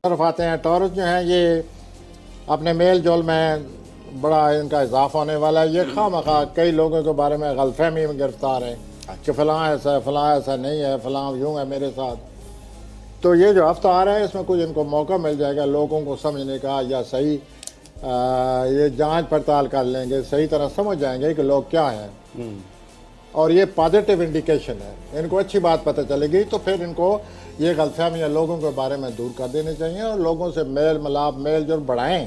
طرف آتے ہیں ٹورس جو ہیں یہ اپنے میل جول میں بڑا ان کا اضافہ ہونے والا ہے. یہ خواہ مخواہ کئی لوگوں کے بارے میں غلط فہمی میں گرفتار ہیں کہ فلاں ایسا ہے فلاں ایسا نہیں ہے فلاں یوں ہے میرے ساتھ. تو یہ جو ہفتہ آ رہا ہے اس میں کچھ ان کو موقع مل جائے گا لوگوں کو سمجھنے کا یا صحیح یہ جانچ پڑتال کر لیں گے, صحیح طرح سمجھ جائیں گے کہ لوگ کیا ہیں. اور یہ پازیٹیو انڈیکیشن ہے, ان کو اچھی بات پتہ چلے گی تو پھر ان کو یہ غلط فہمیاں لوگوں کے بارے میں دور کر دینی چاہیے اور لوگوں سے میل ملاپ میل جول بڑھائیں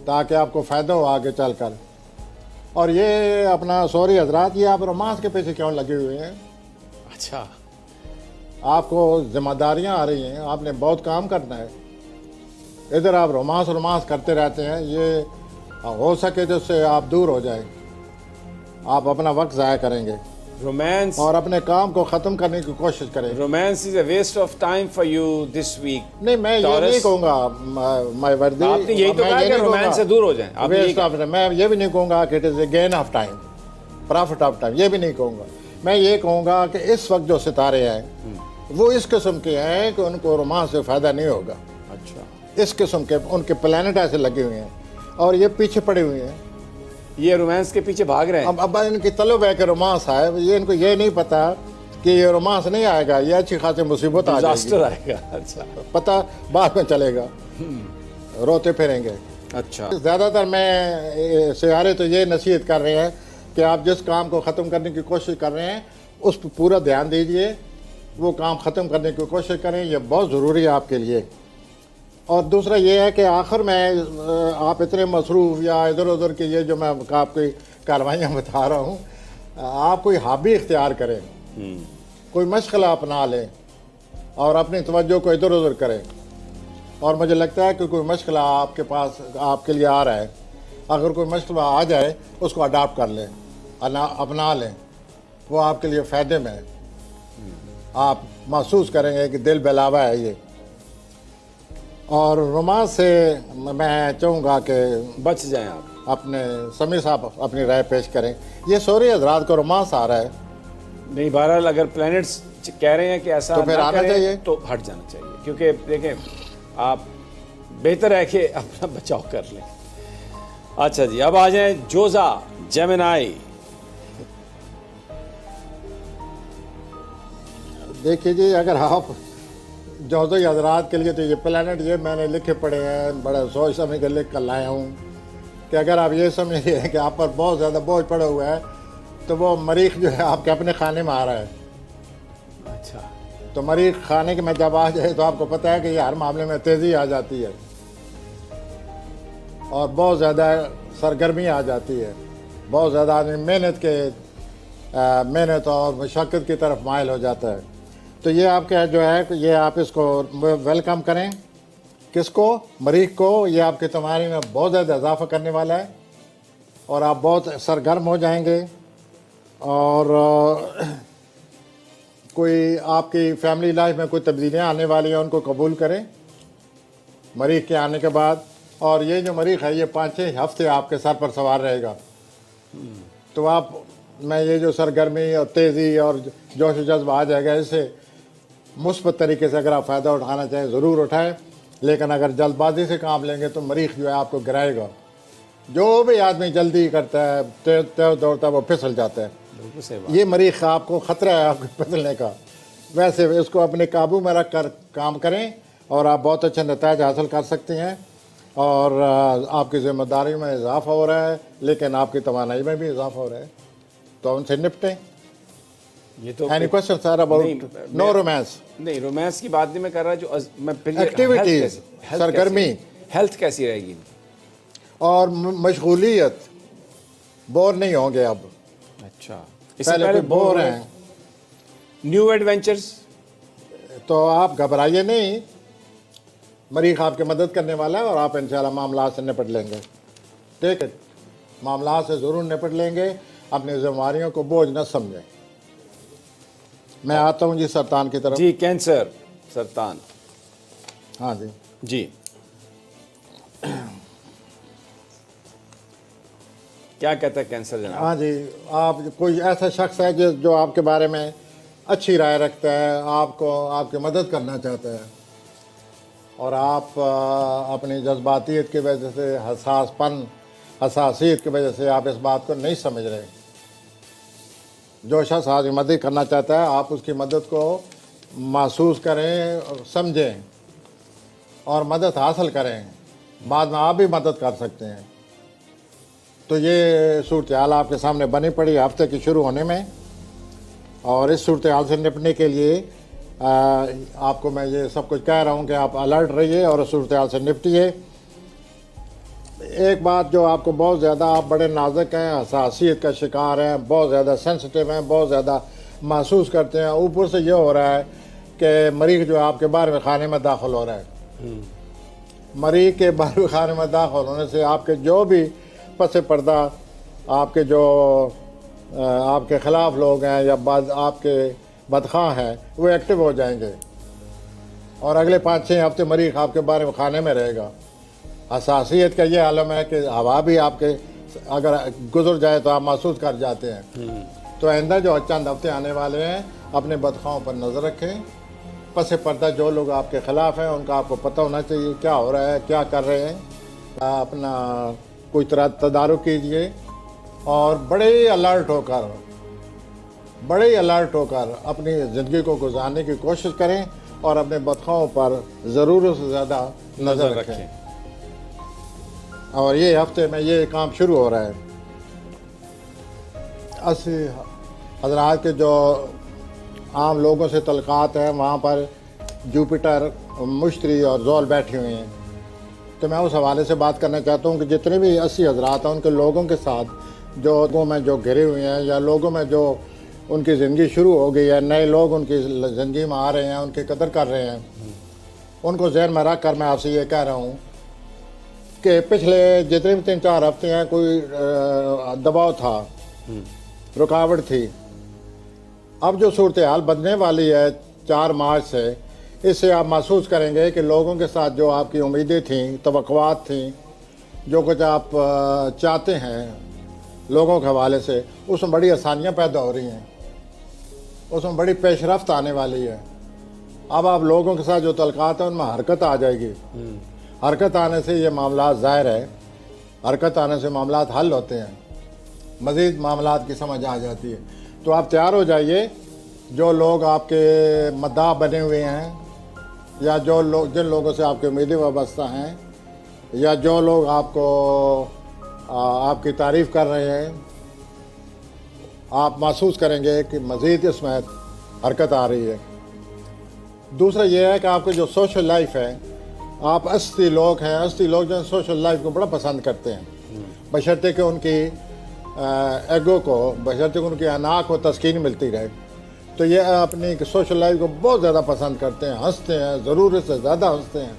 تاکہ آپ کو فائدہ ہو آگے چل کر. اور یہ اپنا سوری حضرات یہ آپ رومانس کے پیچھے کیوں لگے ہوئے ہیں؟ اچھا, آپ کو ذمہ داریاں آ رہی ہیں, آپ نے بہت کام کرنا ہے. ادھر آپ رومانس کرتے رہتے ہیں, یہ ہو سکے تو اس سے آپ دور ہو جائیں. آپ اپنا وقت ضائع کریں گے رومانس اور اپنے کام کو ختم کرنے کی کوشش کریں. Romance is a waste of time for you this week. نہیں میں یہ نہیں کہوں گا مائی وردی, آپ نے یہی تو کہا کہ رومانس سے دور ہو جائیں. ویسٹ آف ٹائم میں یہ بھی نہیں کہوں گا کہ it is a gain of time prophet of time, یہ بھی نہیں کہوں گا. میں یہ کہوں گا کہ اس وقت جو ستارے ہیں وہ اس قسم کے ہیں کہ ان کو رومانس سے فائدہ نہیں ہوگا. اچھا, اس قسم کے ان کے پلانٹ ایسے لگے ہوئے ہیں اور یہ پیچھے پڑے ہوئے ہیں. یہ رومانس کے پیچھے بھاگ رہے ہیں. اب ان کی طلب ہے کہ رومانس آئے, یہ ان کو یہ نہیں پتا کہ یہ رومانس نہیں آئے گا, یہ اچھی خاصی مصیبت آ جائے گی, آئے گا. اچھا, پتہ بعد میں چلے گا, روتے پھریں گے. اچھا, زیادہ تر میں سیارے تو یہ نصیحت کر رہے ہیں کہ آپ جس کام کو ختم کرنے کی کوشش کر رہے ہیں اس پہ پورا دھیان دیجئے, وہ کام ختم کرنے کی کوشش کریں, یہ بہت ضروری ہے آپ کے لیے. اور دوسرا یہ ہے کہ آخر میں آپ اتنے مصروف یا ادھر ادھر کے یہ جو میں آپ کی کاروائیاں بتا رہا ہوں, آپ کوئی ہابی اختیار کریں, کوئی مشغلہ اپنا لیں اور اپنی توجہ کو ادھر ادھر کریں. اور مجھے لگتا ہے کہ کوئی مشغلہ آپ کے پاس آپ کے لیے آ رہا ہے, اگر کوئی مشغلہ آ جائے اس کو اڈاپٹ کر لیں, اپنا لیں, وہ آپ کے لیے فائدے میں ہے. آپ محسوس کریں گے کہ دل بہلاوا ہے یہ. اور رومانس سے میں چاہوں گا کہ بچ جائیں آپ. اپنے سمیع صاحب اپنی رائے پیش کریں. یہ سوری حضرات کو رومانس آ رہا ہے, نہیں بہرحال اگر پلانٹس کہہ رہے ہیں کہ ایسا تو پھر نہ آنا کریں چاہیے, تو ہٹ جانا چاہیے, کیونکہ دیکھیں آپ بہتر ہے کہ اپنا بچاؤ کر لیں. اچھا جی, اب آ جائیں جوزا جیمنائی. دیکھیے جی اگر آپ جوزی حضرات کے لیے تو یہ پلانٹ یہ میں نے لکھے پڑے ہیں, بڑے سوچ سمجھ کے لکھ کر لایا ہوں کہ اگر آپ یہ سمجھ رہے ہیں کہ آپ پر بہت زیادہ بوجھ پڑا ہوا ہے تو وہ مریخ جو ہے آپ کے اپنے خانے میں آ رہا ہے. اچھا, تو مریخ خانے کے میں جب آ جائے تو آپ کو پتہ ہے کہ یہ ہر معاملے میں تیزی آ جاتی ہے اور بہت زیادہ سرگرمی آ جاتی ہے, بہت زیادہ آدمی محنت اور مشقت کی طرف مائل ہو جاتا ہے. تو یہ آپ کا جو ہے یہ آپ اس کو ویلکم کریں. کس کو؟ مریخ کو. یہ آپ کی تمہاری میں بہت زیادہ اضافہ کرنے والا ہے اور آپ بہت سرگرم ہو جائیں گے. اور کوئی آپ کی فیملی لائف میں کوئی تبدیلیاں آنے والی ہیں ان کو قبول کریں مریخ کے آنے کے بعد. اور یہ جو مریخ ہے یہ 5-6 ہفتے آپ کے سر پر سوار رہے گا. تو آپ میں یہ جو سرگرمی اور تیزی اور جوش و جذبہ آ جائے گا, اس سے مثبت طریقے سے اگر آپ فائدہ اٹھانا چاہیں ضرور اٹھائیں, لیکن اگر جلد بازی سے کام لیں گے تو مریخ جو ہے آپ کو گرائے گا. جو بھی آدمی جلدی کرتا ہے تیز دوڑتا ہے وہ پھسل جاتا ہے. یہ مریخ آپ کو خطرہ ہے آپ کو پھسلنے کا. ویسے اس کو اپنے قابو میں رکھ کر کام کریں اور آپ بہت اچھے نتائج حاصل کر سکتے ہیں. اور آپ کی ذمہ داری میں اضافہ ہو رہا ہے لیکن آپ کی توانائی میں بھی اضافہ ہو رہا ہے, تو ان سے نپٹیں. یہ تو any question sir about no romance? نہیں, رومانس کی بات نہیں میں کر رہا, جو میں ایکٹیویٹیز, سرگرمی, ہیلتھ کیسی رہے گی اور مشغولیت. بور نہیں ہوں گے اب. اچھا, پہلے بور ہیں. نیو ایڈونچرز تو آپ گھبرائیے نہیں, مریخ آپ کی مدد کرنے والا ہے اور آپ انشاءاللہ معاملات سے نپٹ لیں گے. ٹھیک ہے, معاملات سے ضرور نپٹ لیں گے. اپنی ذمہ داریوں کو بوجھ نہ سمجھیں. میں آتا ہوں جی سرطان کی طرف. جی, کینسر, سرطان. ہاں جی جی, کیا کہتا ہے کینسر جناب؟ ہاں جی, آپ کوئی ایسا شخص ہے جو آپ کے بارے میں اچھی رائے رکھتا ہے, آپ کو آپ کی مدد کرنا چاہتا ہے, اور آپ اپنی جذباتیت کی وجہ سے حساسیت کی وجہ سے آپ اس بات کو نہیں سمجھ رہے. جو شخص آج مدد کرنا چاہتا ہے آپ اس کی مدد کو محسوس کریں، سمجھیں اور مدد حاصل کریں. بعد میں آپ بھی مدد کر سکتے ہیں. تو یہ صورتحال آپ کے سامنے بنی پڑی ہفتے کی شروع ہونے میں، اور اس صورتحال سے نپٹنے کے لیے آپ کو میں یہ سب کچھ کہہ رہا ہوں کہ آپ الرٹ رہیے اور اس صورتحال سے نپٹیے. ایک بات جو آپ کو بہت زیادہ، آپ بڑے نازک ہیں، حساسیت کا شکار ہیں، بہت زیادہ سینسٹیو ہیں، بہت زیادہ محسوس کرتے ہیں. اوپر سے یہ ہو رہا ہے کہ مریخ جو آپ کے بارہویں خانے میں داخل ہو رہا ہے. مریخ کے بارہویں خانے میں داخل ہونے سے آپ کے جو بھی پس پردہ آپ کے جو آپ کے خلاف لوگ ہیں یا بعض آپ کے بدخواہ ہیں وہ ایکٹیو ہو جائیں گے. اور اگلے 5-6 ہفتے مریخ آپ کے بارہویں خانے میں رہے گا. حساسیت کا یہ عالم ہے کہ ہوا بھی آپ کے اگر گزر جائے تو آپ محسوس کر جاتے ہیں. تو آئندہ جو چند ہفتے آنے والے ہیں اپنے بدخواہوں پر نظر رکھیں. پس پردہ جو لوگ آپ کے خلاف ہیں ان کا آپ کو پتہ ہونا چاہیے کیا ہو رہا ہے، کیا کر رہے ہیں. اپنا کوئی طرح تدارک کیجئے اور بڑے الرٹ ہو کر اپنی زندگی کو گزارنے کی کوشش کریں اور اپنے بدخواہوں پر ضرورت سے زیادہ نظر رکھیں. اور یہ ہفتے میں یہ کام شروع ہو رہا ہے. حضرات کے جو عام لوگوں سے تعلقات ہیں وہاں پر جوپیٹر، مشتری اور زول بیٹھے ہوئے ہیں. تو میں اس حوالے سے بات کرنا چاہتا ہوں کہ جتنے بھی 80 حضرات ہیں ان کے لوگوں کے ساتھ جو لوگوں میں جو گھرے ہوئے ہیں یا لوگوں میں جو ان کی زندگی شروع ہو گئی ہے، نئے لوگ ان کی زندگی میں آ رہے ہیں، ان کی قدر کر رہے ہیں، ان کو ذہن میں رکھ کر میں آپ سے یہ کہہ رہا ہوں کہ پچھلے جتنے بھی 3-4 ہفتے ہیں کوئی دباؤ تھا، رکاوٹ تھی. اب جو صورتحال بدلنے والی ہے 4 مارچ سے، اس سے آپ محسوس کریں گے کہ لوگوں کے ساتھ جو آپ کی امیدیں تھیں، توقعات تھیں، جو کچھ آپ چاہتے ہیں لوگوں کے حوالے سے، اس میں بڑی آسانیاں پیدا ہو رہی ہیں، اس میں بڑی پیش رفت آنے والی ہے. اب آپ لوگوں کے ساتھ جو تعلقات ہیں ان میں حرکت آ جائے گی. حرکت آنے سے یہ معاملات ظاہر ہے، حرکت آنے سے معاملات حل ہوتے ہیں، مزید معاملات کی سمجھ آ جاتی ہے. تو آپ تیار ہو جائیے. جو لوگ آپ کے مداح بنے ہوئے ہیں یا جو لوگ جن لوگوں سے آپ کی امیدیں وابستہ ہیں یا جو لوگ آپ کو آپ کی تعریف کر رہے ہیں، آپ محسوس کریں گے کہ مزید اس میں حرکت آ رہی ہے. دوسرا یہ ہے کہ آپ کی جو سوشل لائف ہے، آپ 80 لوگ ہیں، 80 لوگ جو سوشل لائف کو بڑا پسند کرتے ہیں، بشرطے کہ ان کی ایگو کو، بشرطے کہ ان کی انا کو تسکین ملتی رہے. تو یہ اپنی سوشل لائف کو بہت زیادہ پسند کرتے ہیں، ہنستے ہیں، ضرورت سے زیادہ ہنستے ہیں،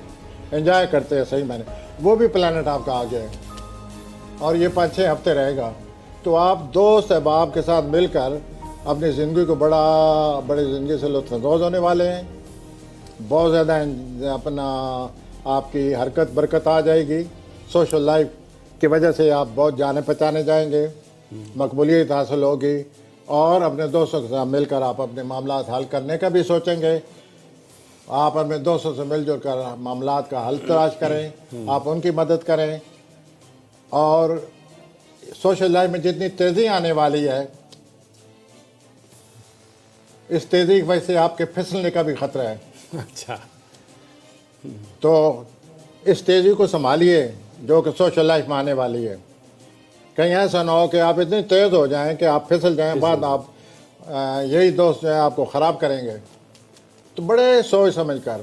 انجوائے کرتے ہیں. صحیح میں نے وہ بھی پلانٹ آپ کا آ گیا ہے اور یہ 5-6 ہفتے رہے گا. تو آپ دوست احباب کے ساتھ مل کر اپنی زندگی کو بڑی زندگی سے لطف اندوز ہونے والے ہیں. بہت زیادہ اپنا آپ کی حرکت برکت آ جائے گی. سوشل لائف کی وجہ سے آپ بہت جانے پہچانے جائیں گے، مقبولیت حاصل ہوگی اور اپنے دوستوں کے ساتھ مل کر آپ اپنے معاملات حل کرنے کا بھی سوچیں گے. آپ اپنے دوستوں سے مل جل کر معاملات کا حل تلاش کریں، آپ ان کی مدد کریں. اور سوشل لائف میں جتنی تیزی آنے والی ہے، اس تیزی کی وجہ سے آپ کے پھسلنے کا بھی خطرہ ہے. اچھا، تو اس تیزی کو سنبھالیے جو کہ سوشل لائف میں آنے والی ہے. کہیں ایسا نہ ہو کہ آپ اتنی تیز ہو جائیں کہ آپ پھسل جائیں، بعد آپ یہی دوست جو ہیں آپ کو خراب کریں گے. تو بڑے سوچ سمجھ کر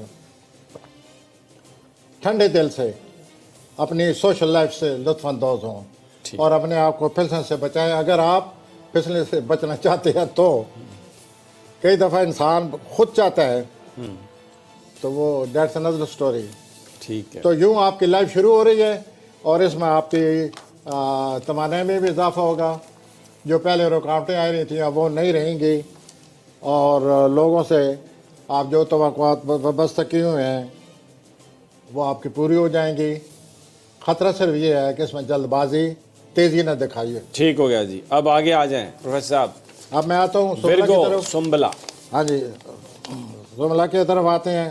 ٹھنڈے دل سے اپنی سوشل لائف سے لطف اندوز ہوں اور اپنے آپ کو پھسلنے سے بچائیں. اگر آپ پھسلنے سے بچنا چاہتے ہیں تو کئی دفعہ انسان خود چاہتا ہے تو وہ دیٹس انادر اسٹوری. ٹھیک ہے. تو یوں آپ کی لائف شروع ہو رہی ہے اور اس میں آپ کی توانائی میں بھی اضافہ ہوگا. جو پہلے رکاوٹیں آ رہی تھیں اب وہ نہیں رہیں گی اور لوگوں سے آپ جو توقعات وابستہ کیے ہوئے ہیں وہ آپ کی پوری ہو جائیں گی. خطرہ صرف یہ ہے کہ اس میں جلد بازی، تیزی نہ دکھائیے. ٹھیک ہو گیا جی. اب آگے آ جائیں پروفیسر صاحب. اب میں آتا ہوں سنبلا کی ورگو، طرف. سنبلا. ہاں جی، سنبلا کی طرف آتے ہیں.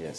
Yes.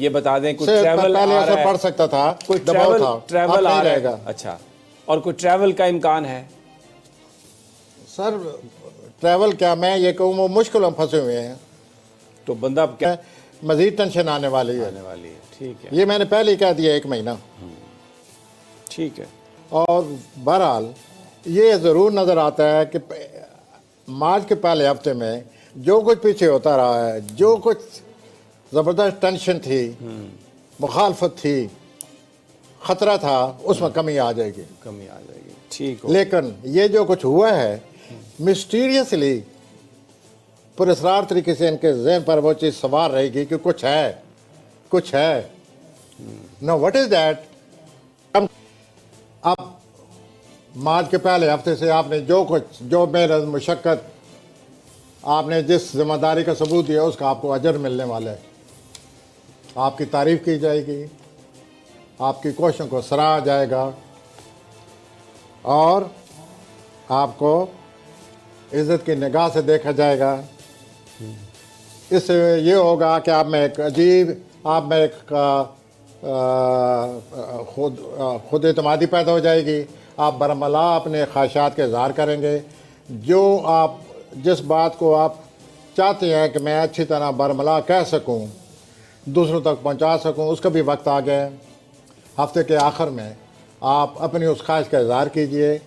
یہ بتا دیں کوئی سے ٹریول پہلے آ اثر رہا پڑ ہے، سکتا تھا، کوئی دباؤ تھا، ٹریول اب آ نہیں رہا رہے گا۔ ہے، اچھا، اور کوئی ٹریول کا امکان ہے؟ سر ٹریول کیا، میں یہ کہوں وہ مشکلوں میں پھنسے ہوئے ہیں، تو بندہ کیا مزید ٹینشن آنے والی ہے، آنے والی ہے؟ ٹھیک ہے، یہ میں نے پہلے ہی کہہ دیا 1 مہینہ۔ ٹھیک ہے، اور بہرحال یہ ضرور نظر آتا ہے کہ مارچ کے پہلے ہفتے میں جو کچھ پیچھے ہوتا رہا ہے، جو کچھ زبردست ٹینشن تھی، مخالفت تھی، خطرہ تھا، اس میں کمی آ جائے گی۔ کمی آ جائے گی، ٹھیک ہو، لیکن یہ جو کچھ ہوا ہے مسٹیریسلی پراسرار طریقے سے ان کے ذہن پر وہ چیز سوار رہے گی کہ کچھ ہے، کچھ ہے۔ No what is that? اب مارچ کے پہلے ہفتے سے آپ نے جو کچھ، جو محنت مشقت آپ نے جس ذمہ داری کا ثبوت دیا، اس کا آپ کو اجر ملنے والا ہے، آپ کی تعریف کی جائے گی، آپ کی کوششوں کو سراہا جائے گا، اور آپ کو عزت کی نگاہ سے دیکھا جائے گا۔ اس سے یہ ہوگا کہ آپ میں ایک عجیب، آپ میں ایک خود اعتمادی پیدا ہو جائے گی، آپ برملا اپنے خواہشات کے اظہار کریں گے، جو آپ جس بات کو آپ چاہتے ہیں کہ میں اچھی طرح برملا کہہ سکوں، دوسروں تک پہنچا سکوں، اس کا بھی وقت آ گیا ہے۔ ہفتے کے آخر میں آپ اپنی اس خواہش کا اظہار کیجئے،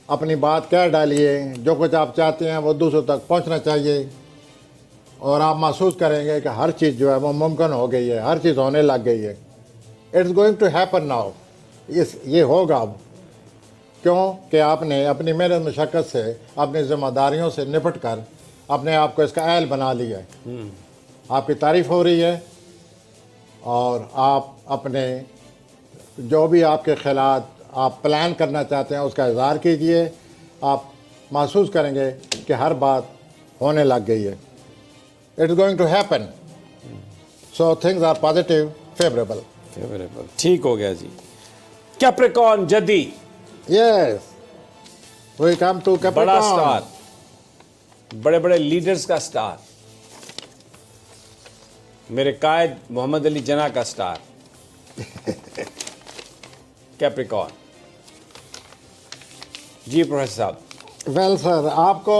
اپنی بات کہہ ڈالیے، جو کچھ آپ چاہتے ہیں وہ دوسروں تک پہنچنا چاہیے، اور آپ محسوس کریں گے کہ ہر چیز جو ہے وہ ممکن ہو گئی ہے، ہر چیز ہونے لگ گئی ہے۔ It's going to happen now, یہ ہوگا اب، کیوں کہ آپ نے اپنی محنت مشقت سے، اپنی ذمہ داریوں سے نپٹ کر اپنے آپ کو اس کا اہل بنا لیا ہے۔ آپ کی تعریف ہو رہی ہے، اور آپ اپنے جو بھی آپ کے خیالات آپ پلان کرنا چاہتے ہیں اس کا اظہار کیجئے، آپ محسوس کریں گے کہ ہر بات ہونے لگ گئی ہے۔ It is going to happen, so things are positive, favourable. Favourable, ٹھیک ہو گیا جی۔ کیپریکارن جدی، یس، وی کم ٹو بڑا کیپریکارن۔ سٹار، بڑے بڑے لیڈرز کا سٹار، میرے قائد محمد علی جناح کا سٹار، کیپریکارن۔ جی پروفیسر صاحب۔ ویل سر، آپ کو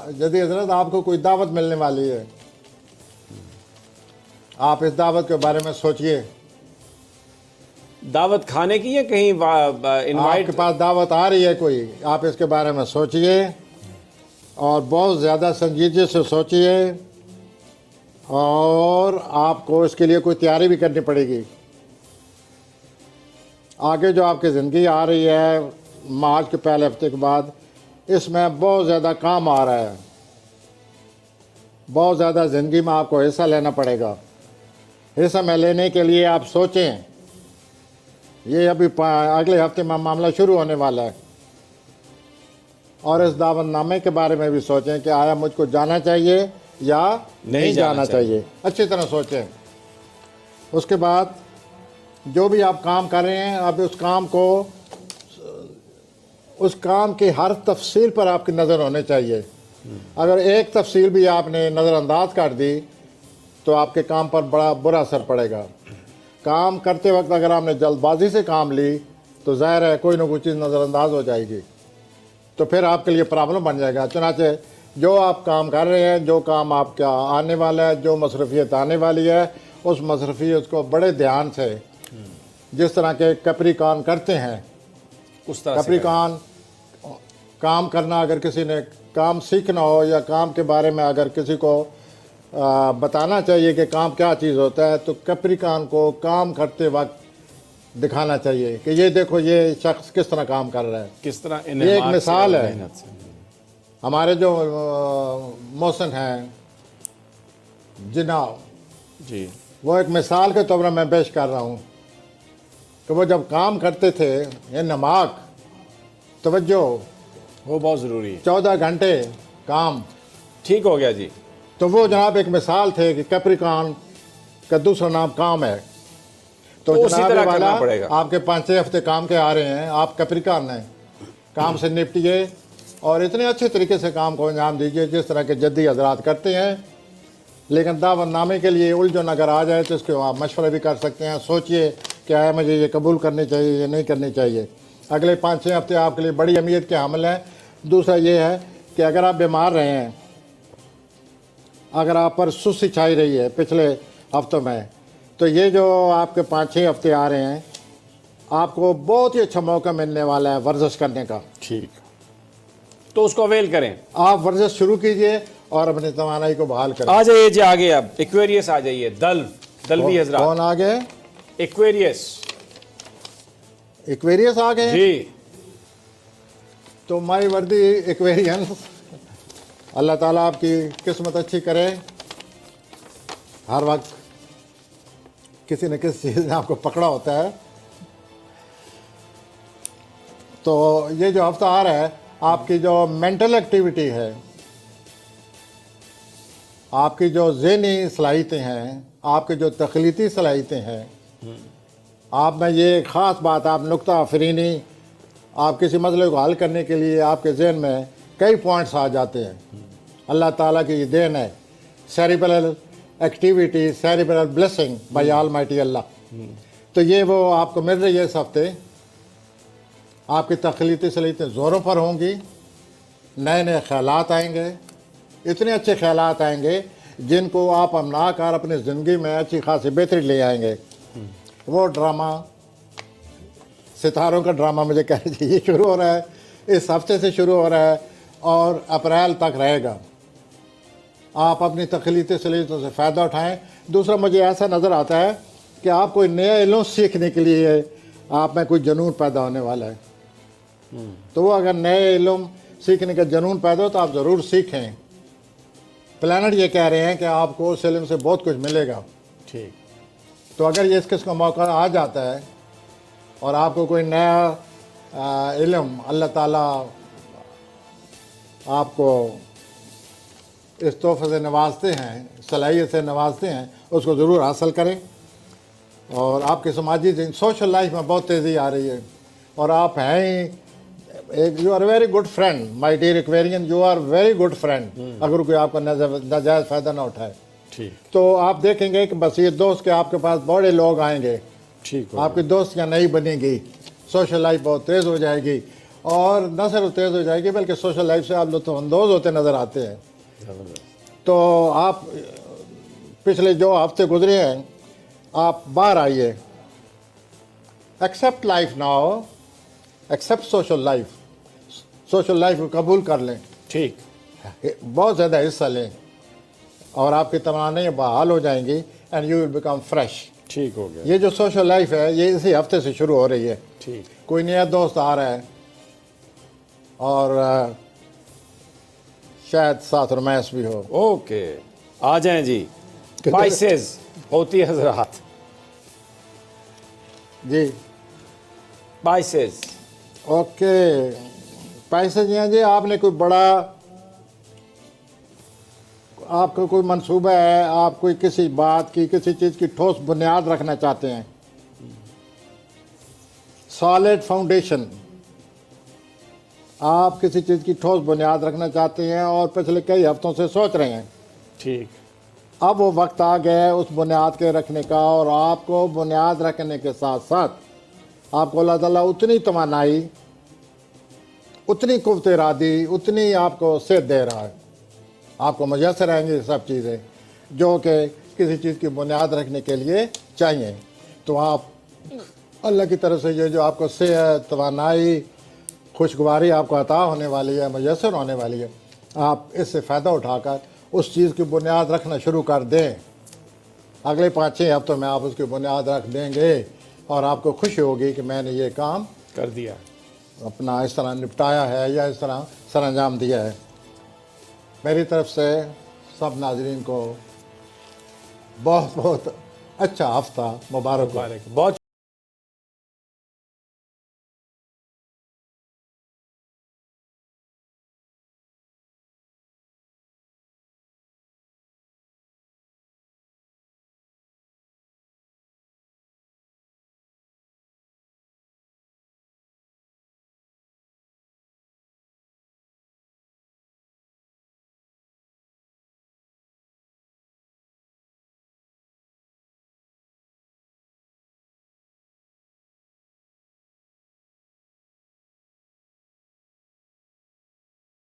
جدید حضرت آپ کو کوئی دعوت ملنے والی ہے، آپ اس دعوت کے بارے میں سوچئے۔ دعوت کھانے کی ہے کہیں آپ انوائٹ؟ کے پاس دعوت آ رہی ہے کوئی، آپ اس کے بارے میں سوچئے، اور بہت زیادہ سنجیدگی سے سوچئے، اور آپ کو اس کے لیے کوئی تیاری بھی کرنی پڑے گی۔ آگے جو آپ کی زندگی آ رہی ہے مارچ کے پہلے ہفتے کے بعد، اس میں بہت زیادہ کام آ رہا ہے، بہت زیادہ زندگی میں آپ کو حصہ لینا پڑے گا۔ حصہ میں لینے کے لیے آپ سوچیں، یہ ابھی اگلے ہفتے میں معاملہ شروع ہونے والا ہے، اور اس دعوت نامے کے بارے میں بھی سوچیں کہ آیا مجھ کو جانا چاہیے یا نہیں جانا چاہیے، اچھی طرح سوچیں۔ اس کے بعد جو بھی آپ کام کر رہے ہیں، آپ اس کام کو، اس کام کی ہر تفصیل پر آپ کی نظر ہونی چاہیے۔ اگر ایک تفصیل بھی آپ نے نظر انداز کر دی تو آپ کے کام پر بڑا برا اثر پڑے گا۔ کام کرتے وقت اگر آپ نے جلد بازی سے کام لی تو ظاہر ہے کوئی نہ کوئی چیز نظر انداز ہو جائے گی، تو پھر آپ کے لیے پرابلم بن جائے گا۔ چنانچہ جو آپ کام کر رہے ہیں، جو کام آپ کا آنے والا ہے، جو مصروفیت آنے والی ہے، اس مصروفیت کو بڑے دھیان سے، جس طرح کے کیپریکارن کرتے ہیں، اس طرح سے کیپریکارن کام کرنا، اگر کسی نے کام سیکھنا ہو یا کام کے بارے میں اگر کسی کو بتانا چاہیے کہ کام کیا چیز ہوتا ہے، تو کیپریکارن کو کام کرتے وقت دکھانا چاہیے کہ یہ دیکھو یہ شخص کس طرح کام کر رہا ہے۔ کس طرح یہ ایک مثال ہے۔ محنت سے۔ ہمارے جو محسن ہیں جناح، جی، وہ ایک مثال کے طور پر میں پیش کر رہا ہوں کہ وہ جب کام کرتے تھے، یہ نماک توجہ، وہ بہت ضروری ہے۔ 14 گھنٹے کام، ٹھیک ہو گیا جی۔ تو وہ جناب ایک مثال تھے کہ کیپریکارن کا دوسرا نام کام ہے۔ تو اسی جناب طرح والا کرنا پڑے گا۔ آپ کے 5-6 ہفتے کام کے آ رہے ہیں، آپ کیپریکارن ہیں، کام سے نپٹیے اور اتنے اچھے طریقے سے کام کو انجام دیجیے جس طرح کے جدی حضرات کرتے ہیں۔ لیکن دعوت نامے کے لیے الجھن اگر آ جائے تو اس کو آپ مشورہ بھی کر سکتے ہیں، سوچئے کہ آیا مجھے یہ قبول کرنی چاہیے یا نہیں کرنی چاہیے۔ اگلے 5-6 ہفتے آپ کے لیے بڑی اہمیت کے حامل ہیں۔ دوسرا یہ ہے کہ اگر آپ بیمار رہے ہیں، اگر آپ پر سستی چھائی رہی ہے پچھلے ہفتوں میں، تو یہ جو آپ کے 5-6 ہفتے آ رہے ہیں آپ کو بہت ہی اچھا موقع ملنے والا ہے ورزش کرنے کا۔ ٹھیک، تو اس کو اویل کریں۔ آپ ورزش شروع کیجئے اور اپنی توانائی کو بحال کریں۔ آ جائیے جی آگے، اب ایکویریس آ جائیے، دلوی حضرات، کون آگے؟ ایکویریس ایکویریس آگے؟ جی، تو مائی وردی ایکویرینس، اللہ تعالیٰ آپ کی قسمت اچھی کرے، ہر وقت کسی نہ کسی چیز نے آپ کو پکڑا ہوتا ہے۔ تو یہ جو ہفتہ آ رہا ہے آپ کی جو مینٹل ایکٹیویٹی ہے، آپ کی جو ذہنی صلاحیتیں ہیں، آپ کی جو تخلیقی صلاحیتیں ہیں، آپ میں یہ خاص بات، آپ نکتہ آفرینی، آپ کسی مسئلے کو حل کرنے کے لیے آپ کے ذہن میں کئی پوائنٹس آ جاتے ہیں۔ اللہ تعالیٰ کی یہ دین ہے، cerebral activity, cerebral blessing by almighty Allah. تو یہ وہ آپ کو مل رہی ہے اس ہفتے۔ آپ کی تخلیقی صلاحیتیں زوروں پر ہوں گی، نئے نئے خیالات آئیں گے، اتنے اچھے خیالات آئیں گے جن کو آپ اپنا کر اپنی زندگی میں اچھی خاصی بہتری لے آئیں گے۔ وہ ڈرامہ، ستاروں کا ڈرامہ مجھے کہہ لیجیے، یہ شروع ہو رہا ہے، اس ہفتے سے شروع ہو رہا ہے اور اپریل تک رہے گا۔ آپ اپنی تخلیقی صلاحیتوں سے فائدہ اٹھائیں۔ دوسرا مجھے ایسا نظر آتا ہے کہ آپ کوئی نیا علم سیکھنے کے لیے آپ میں کوئی جنون پیدا ہونے والا ہے۔ تو وہ اگر نئے علم سیکھنے کا جنون پیدا ہو تو آپ ضرور سیکھیں۔ پلانٹ یہ کہہ رہے ہیں کہ آپ کو اس علم سے بہت کچھ ملے گا۔ ٹھیک، تو اگر یہ اس قسم کا موقع آ جاتا ہے اور آپ کو کوئی نیا علم اللہ تعالیٰ آپ کو اس تحفے سے نوازتے ہیں، صلاحیت سے نوازتے ہیں، اس کو ضرور حاصل کریں۔ اور آپ کی سماجی سوشل لائف میں بہت تیزی آ رہی ہے، اور آپ ہیں you are very good friend my dear Aquarian, you are very good friend, اگر کوئی آپ کا ناجائز فائدہ نہ اٹھائے ٹھیک، تو آپ دیکھیں گے کہ بس یہ دوست کے آپ کے پاس بڑے لوگ آئیں گے، ٹھیک، آپ کی دوستیاں نہیں بنیں گی، سوشل لائف بہت تیز ہو جائے گی، اور نہ صرف تیز ہو جائے گی بلکہ سوشل لائف سے آپ لطف اندوز ہوتے نظر آتے ہیں۔ تو آپ پچھلے جو ہفتے گزرے ہیں آپ باہر آئیے، accept life now, accept social life, social life کو قبول کر لیں، ٹھیک، بہت زیادہ حصہ لیں، اور آپ کی توانائیاں بحال ہو جائیں گی and you will become fresh. ٹھیک ہو گیا، یہ جو سوشل لائف ہے یہ اسی ہفتے سے شروع ہو رہی ہے۔ ٹھیک، کوئی نیا دوست آ رہا ہے اور شاید ساتھ رومانس بھی ہو۔ اوکے، آ جائیں جی، اسپائسز ہوتی حضرات، جی اسپائسز، اوکے، پیسے جی ہیں جی، آپ نے کوئی بڑا، آپ کا کوئی منصوبہ ہے، آپ کوئی کسی بات کی، کسی چیز کی ٹھوس بنیاد رکھنا چاہتے ہیں، سالڈ فاؤنڈیشن، آپ کسی چیز کی ٹھوس بنیاد رکھنا چاہتے ہیں اور پچھلے کئی ہفتوں سے سوچ رہے ہیں۔ ٹھیک، اب وہ وقت آ گیا ہے اس بنیاد کے رکھنے کا، اور آپ کو بنیاد رکھنے کے ساتھ ساتھ آپ کو اللہ تعالیٰ اتنی توانائی، اتنی قوت ارادی، اتنی آپ کو صحت دے رہا ہے، آپ کو میسر آئیں گی یہ سب چیزیں جو کہ کسی چیز کی بنیاد رکھنے کے لیے چاہیے۔ تو آپ اللہ کی طرف سے یہ جو آپ کو صحت، توانائی، خوشگواری آپ کو عطا ہونے والی ہے، میسر ہونے والی ہے، آپ اس سے فائدہ اٹھا کر اس چیز کی بنیاد رکھنا شروع کر دیں۔ اگلے 5-6 ہفتوں میں آپ اس کی بنیاد رکھ دیں گے اور آپ کو خوشی ہوگی کہ میں نے یہ کام کر دیا، اپنا اس طرح نپٹایا ہے یا اس طرح سر انجام دیا ہے۔ میری طرف سے سب ناظرین کو بہت بہت اچھا ہفتہ مبارک ہو۔ بہت